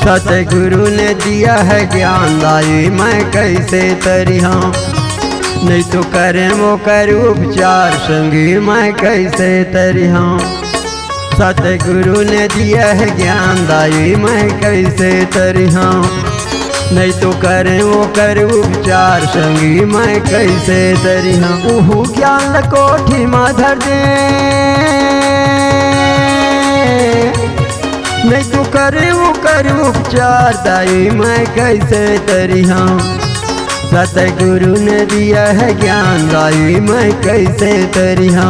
सतगुरु ने दिया है ज्ञान दाई मैं कैसे तरिहा। नहीं तो करे वो कर उपचार संगी मैं कैसे तरिहा। सतगुरु ने दिया है ज्ञान दाई मैं कैसे तरिहा। नहीं तो करे वो कर उपचार संगी मैं कैसे तरिहा। उहु ज्ञान कोठी माधर दे नहीं तो करे वो कर उपचार दाई मैं कैसे तरिहा। सतगुरु ने दिया है ज्ञान दाई मैं कैसे तरिहा।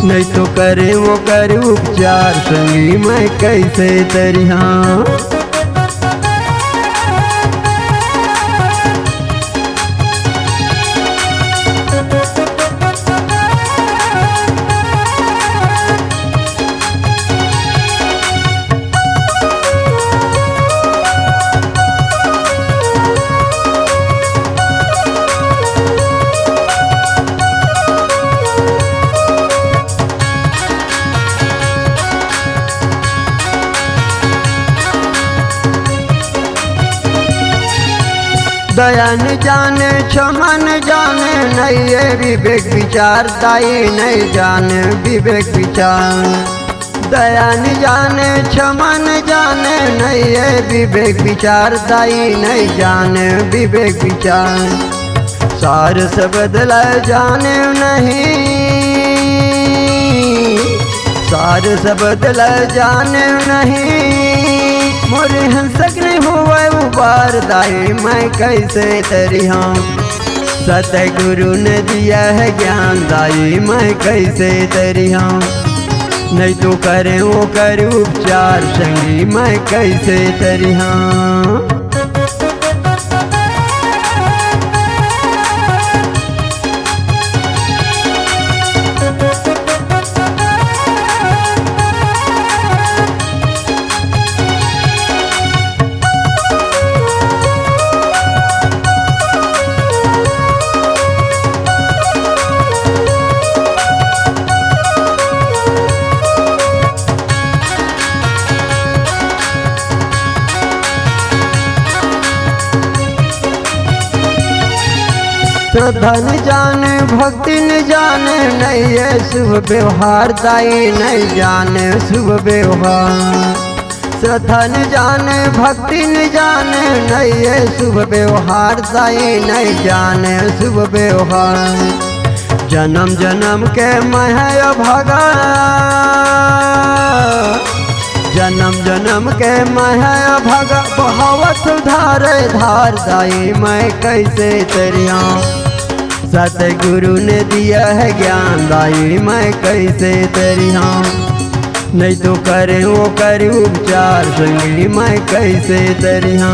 नहीं तो करे वो कर उपचार संगी मैं कैसे तरिहा। दया न जाने क्षमा न जाने नहीं ये विवेक विचार दाई नहीं जाने विवेक विचार। दया न जाने क्षमा न जाने नहीं ये विवेक विचार दाई नहीं जाने विवेक विचार। सार से बदला जाने नहीं सार से बदला जाने नहीं। मोरे हंसक नहीं हुआ उबार दाई मैं कैसे तरिहा। सतगुरु ने दिया है ज्ञान दाई मैं कैसे तरिहा। नहीं तो करे वो कर उपचार संगी मैं कैसे तरिहा। श्रद्धा न जाने भक्ति न जाने नहीं ये शुभ व्यवहार दाई नहीं जाने शुभ व्यवहार। श्रद्धा न जाने भक्ति न जाने नहीं ये शुभ व्यवहार दाई नहीं जाने शुभ व्यवहार। जन्म जन्म के मैं अभागा जन्म जन्म के मैं अभागा। बहावत धार धार दाई मैं कैसे तरिहा। सतगुरु ने दिया है ज्ञान दाई मैं कैसे तरिहा। नहीं तो करे वो कर उपचार संगी मैं कैसे तरिहा।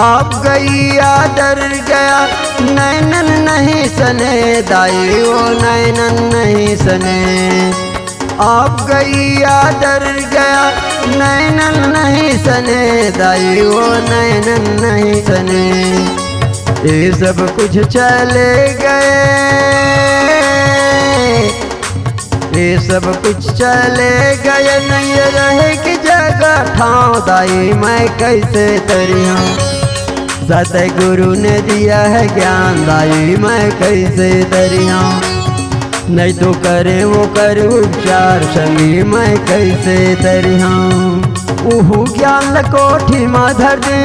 आप गैया डर गया नैनन नहीं सने दाई वो नैनन नहीं सने। आप गैया डर गया नैनन नहीं सने दाई वो नैनन नहीं सने। ये सब कुछ चले गए ये सब कुछ चले गए नहीं रहे कि जगह ठाव दाई मैं कैसे तरिहा। सतगुरु ने दिया है ज्ञान दाई मैं कैसे तरिहा। नहीं तो करे वो कर उपचार संगी मैं कैसे तरिहा। उहु ज्ञान कोठी माधर दे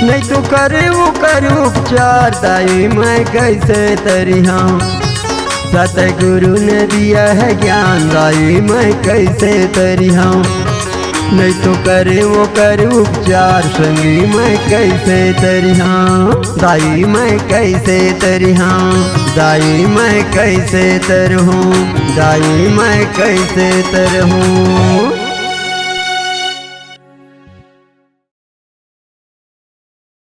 नहीं तो करे वो कर उपचार दाई मैं कैसे तरिहा। सतगुरु ने दिया है ज्ञान दाई मैं कैसे तरिहा। नहीं तो करे वो कर उपचार संगी मैं कैसे तरिहा दाई मैं कैसे तरिहा दाई मैं कैसे तरहूँ दाई मैं कैसे तरहूँ।